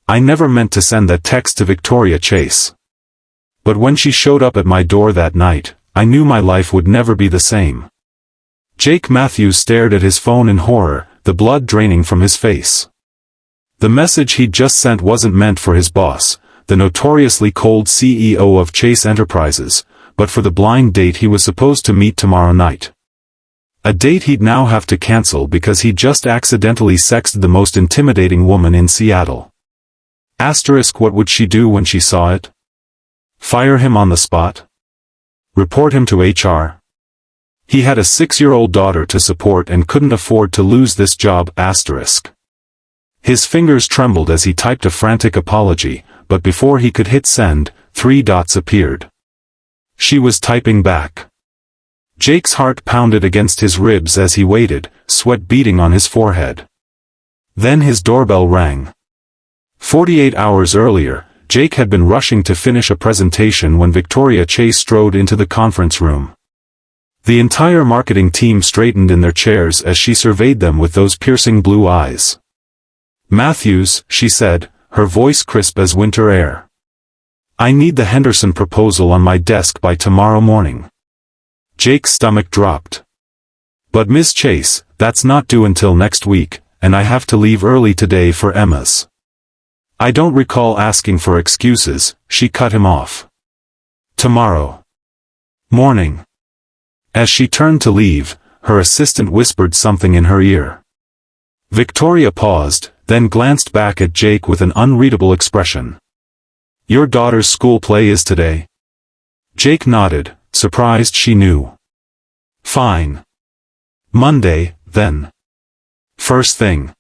I never meant to send that text to Victoria Chase. But when she showed up at my door that night, I knew my life would never be the same." Jake Matthews stared at his phone in horror, the blood draining from his face. The message he'd just sent wasn't meant for his boss, the notoriously cold CEO of Chase Enterprises, but for the blind date he was supposed to meet tomorrow night. A date he'd now have to cancel because he just accidentally sexted the most intimidating woman in Seattle. What would she do when she saw it? Fire him on the spot? Report him to HR? He had a 6-year-old daughter to support and couldn't afford to lose this job. His fingers trembled as he typed a frantic apology, but before he could hit send, 3 dots appeared. She was typing back. Jake's heart pounded against his ribs as he waited, sweat beading on his forehead. Then his doorbell rang. 48 hours earlier, Jake had been rushing to finish a presentation when Victoria Chase strode into the conference room. The entire marketing team straightened in their chairs as she surveyed them with those piercing blue eyes. "Matthews," she said, her voice crisp as winter air. "I need the Henderson proposal on my desk by tomorrow morning." Jake's stomach dropped. "But Miss Chase, that's not due until next week, and I have to leave early today for Emma's." "I don't recall asking for excuses," she cut him off. "Tomorrow morning." As she turned to leave, her assistant whispered something in her ear. Victoria paused, then glanced back at Jake with an unreadable expression. "Your daughter's school play is today?" Jake nodded, surprised she knew. "Fine. Monday, then. First thing."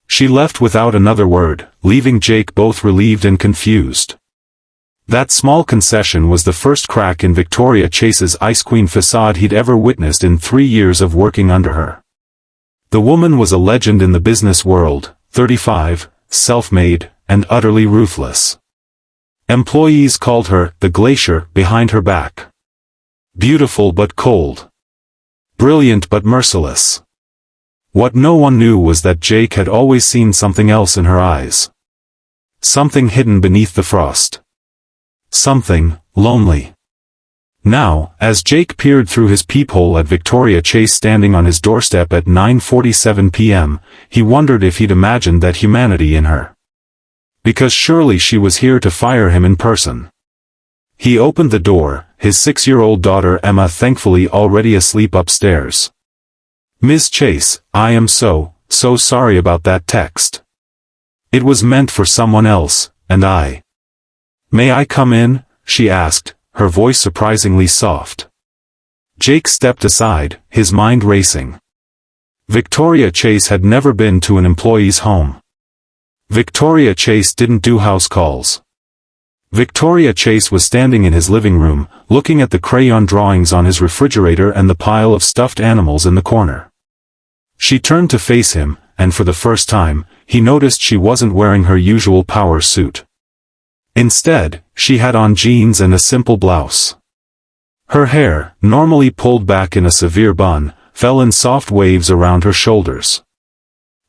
She left without another word, leaving Jake both relieved and confused. That small concession was the first crack in Victoria Chase's Ice Queen facade he'd ever witnessed in 3 years of working under her. The woman was a legend in the business world, 35, self-made, and utterly ruthless. Employees called her the glacier behind her back. Beautiful but cold. Brilliant but merciless. What no one knew was that Jake had always seen something else in her eyes. Something hidden beneath the frost. Something lonely. Now, as Jake peered through his peephole at Victoria Chase standing on his doorstep at 9:47 p.m., he wondered if he'd imagined that humanity in her. Because surely she was here to fire him in person. He opened the door, his 6-year-old daughter Emma thankfully already asleep upstairs. "Miss Chase, I am so sorry about that text. It was meant for someone else, and I..." "May I come in?" she asked, her voice surprisingly soft. Jake stepped aside, his mind racing. Victoria Chase had never been to an employee's home. Victoria Chase didn't do house calls. Victoria Chase was standing in his living room, looking at the crayon drawings on his refrigerator and the pile of stuffed animals in the corner. She turned to face him, and for the first time, he noticed she wasn't wearing her usual power suit. Instead, she had on jeans and a simple blouse. Her hair, normally pulled back in a severe bun, fell in soft waves around her shoulders.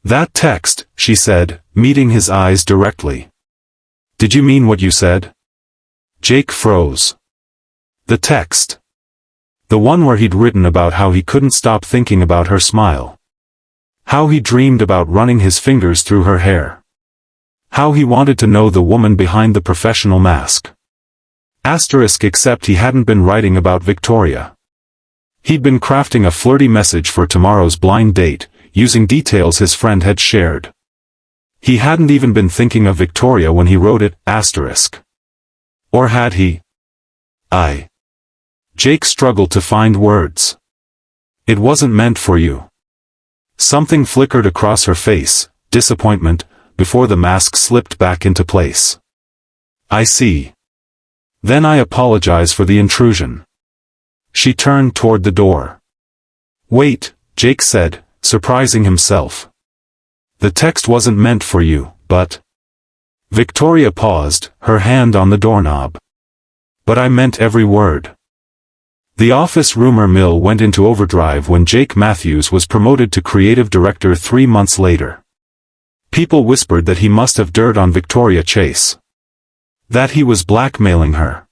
"That text," she said, meeting his eyes directly. "Did you mean what you said?" Jake froze. The text. The one where he'd written about how he couldn't stop thinking about her smile. How he dreamed about running his fingers through her hair. How he wanted to know the woman behind the professional mask. Except he hadn't been writing about Victoria. He'd been crafting a flirty message for tomorrow's blind date, using details his friend had shared. He hadn't even been thinking of Victoria when he wrote it, Or had he? Jake struggled to find words. "It wasn't meant for you." Something flickered across her face, disappointment, before the mask slipped back into place. "I see. Then I apologize for the intrusion." She turned toward the door. "Wait," Jake said, surprising himself. "The text wasn't meant for you, but..." Victoria paused, her hand on the doorknob. "But I meant every word." The office rumor mill went into overdrive when Jake Matthews was promoted to creative director 3 months later. People whispered that he must have dirt on Victoria Chase. That he was blackmailing her.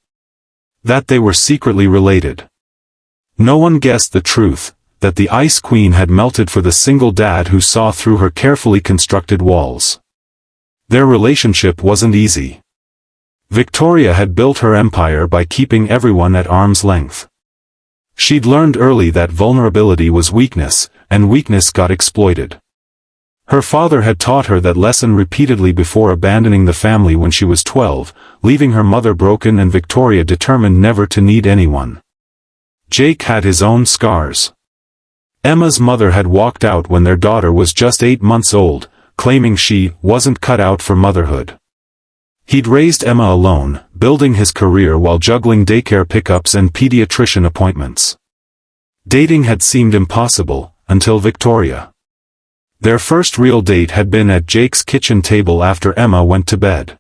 That they were secretly related. No one guessed the truth, that the Ice Queen had melted for the single dad who saw through her carefully constructed walls. Their relationship wasn't easy. Victoria had built her empire by keeping everyone at arm's length. She'd learned early that vulnerability was weakness, and weakness got exploited. Her father had taught her that lesson repeatedly before abandoning the family when she was 12, leaving her mother broken and Victoria determined never to need anyone. Jake had his own scars. Emma's mother had walked out when their daughter was just 8 months old, claiming she wasn't cut out for motherhood. He'd raised Emma alone, building his career while juggling daycare pickups and pediatrician appointments. Dating had seemed impossible, until Victoria. Their first real date had been at Jake's kitchen table after Emma went to bed.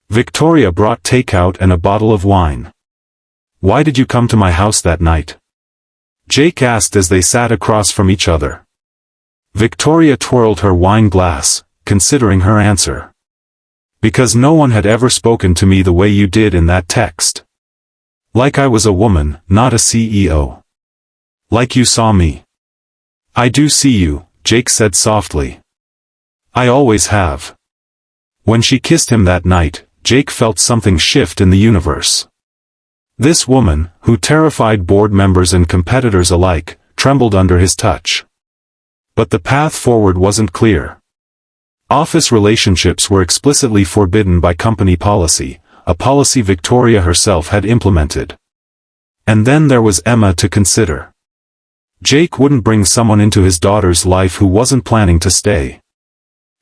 Victoria brought takeout and a bottle of wine. "Why did you come to my house that night?" Jake asked as they sat across from each other. Victoria twirled her wine glass, considering her answer. "Because no one had ever spoken to me the way you did in that text. Like I was a woman, not a CEO. Like you saw me." "I do see you," Jake said softly. "I always have." When she kissed him that night, Jake felt something shift in the universe. This woman, who terrified board members and competitors alike, trembled under his touch. But the path forward wasn't clear. Office relationships were explicitly forbidden by company policy, a policy Victoria herself had implemented. And then there was Emma to consider. Jake wouldn't bring someone into his daughter's life who wasn't planning to stay.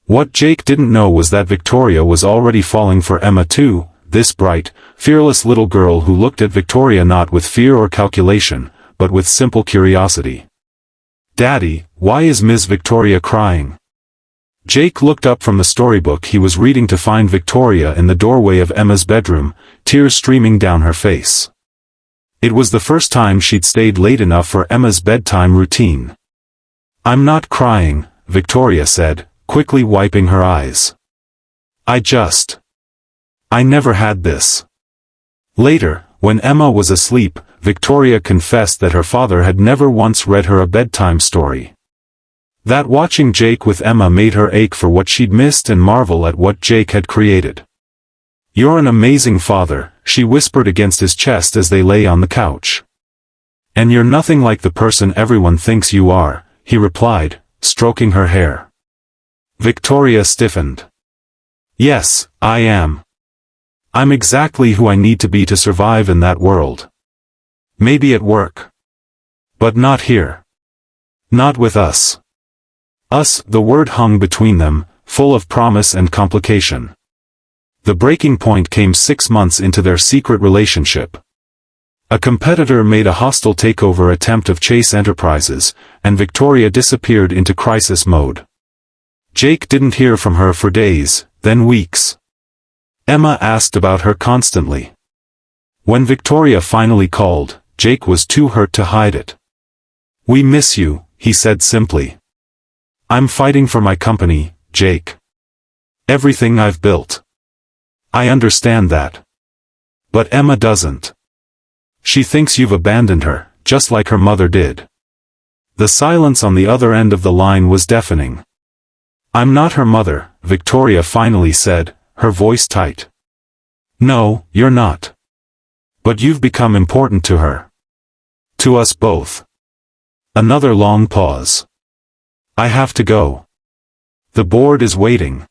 What Jake didn't know was that Victoria was already falling for Emma too, this bright, fearless little girl who looked at Victoria not with fear or calculation, but with simple curiosity. "Daddy, why is Miss Victoria crying?" Jake looked up from the storybook he was reading to find Victoria in the doorway of Emma's bedroom, tears streaming down her face. It was the first time she'd stayed late enough for Emma's bedtime routine. "I'm not crying," Victoria said, quickly wiping her eyes. I never had this." Later, when Emma was asleep, Victoria confessed that her father had never once read her a bedtime story. That watching Jake with Emma made her ache for what she'd missed and marvel at what Jake had created. "You're an amazing father," she whispered against his chest as they lay on the couch. "And you're nothing like the person everyone thinks you are," he replied, stroking her hair. Victoria stiffened. "Yes, I am. I'm exactly who I need to be to survive in that world. Maybe at work. But not here. Not with us." Us, the word hung between them, full of promise and complication. The breaking point came 6 months into their secret relationship. A competitor made a hostile takeover attempt of Chase Enterprises, and Victoria disappeared into crisis mode. Jake didn't hear from her for days, then weeks. Emma asked about her constantly. When Victoria finally called, Jake was too hurt to hide it. "We miss you," he said simply. "I'm fighting for my company, Jake. Everything I've built. I understand that. But Emma doesn't. She thinks you've abandoned her, just like her mother did." The silence on the other end of the line was deafening. "I'm not her mother," Victoria finally said, her voice tight. "No, you're not. But you've become important to her. To us both." Another long pause. "I have to go. The board is waiting."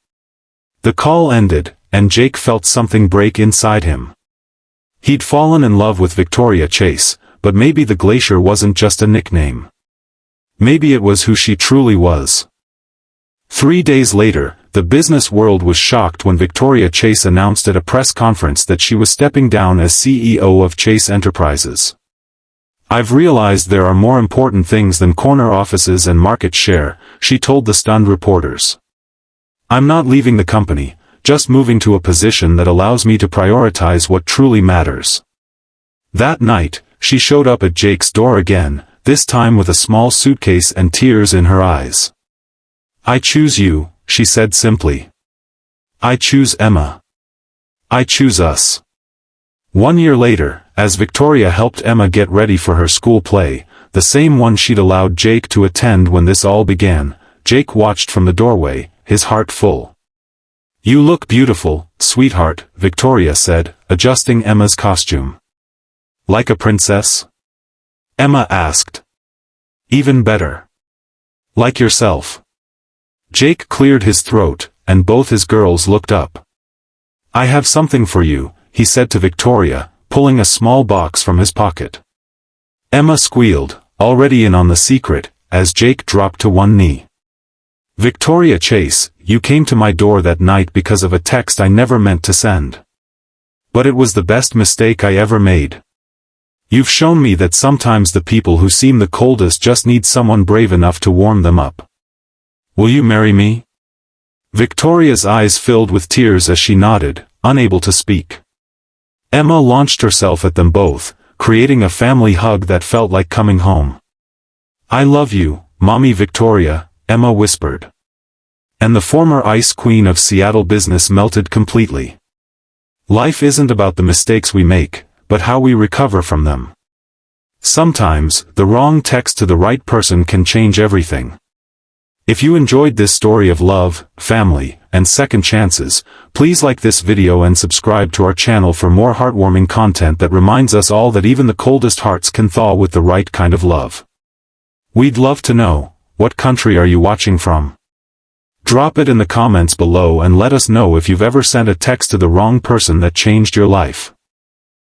The call ended, and Jake felt something break inside him. He'd fallen in love with Victoria Chase, but maybe the glacier wasn't just a nickname. Maybe it was who she truly was. 3 days later, the business world was shocked when Victoria Chase announced at a press conference that she was stepping down as CEO of Chase Enterprises. "I've realized there are more important things than corner offices and market share," she told the stunned reporters. "I'm not leaving the company, just moving to a position that allows me to prioritize what truly matters." That night, she showed up at Jake's door again, this time with a small suitcase and tears in her eyes. "I choose you," she said simply. I choose Emma. I choose us. 1 year later, as Victoria helped Emma get ready for her school play, the same one she'd allowed Jake to attend when this all began, Jake watched from the doorway, his heart full. You look beautiful, sweetheart, Victoria said, adjusting Emma's costume. Like a princess? Emma asked. Even better. Like yourself. Jake cleared his throat, and both his girls looked up. I have something for you, he said to Victoria, pulling a small box from his pocket. Emma squealed, already in on the secret, as Jake dropped to one knee. Victoria Chase, you came to my door that night because of a text I never meant to send. But it was the best mistake I ever made. You've shown me that sometimes the people who seem the coldest just need someone brave enough to warm them up. Will you marry me? Victoria's eyes filled with tears as she nodded, unable to speak. Emma launched herself at them both, creating a family hug that felt like coming home. I love you, Mommy Victoria, Emma whispered. And the former ice queen of Seattle business melted completely. Life isn't about the mistakes we make, but how we recover from them. Sometimes, the wrong text to the right person can change everything. If you enjoyed this story of love, family, and second chances, please like this video and subscribe to our channel for more heartwarming content that reminds us all that even the coldest hearts can thaw with the right kind of love. We'd love to know, what country are you watching from? Drop it in the comments below and let us know if you've ever sent a text to the wrong person that changed your life.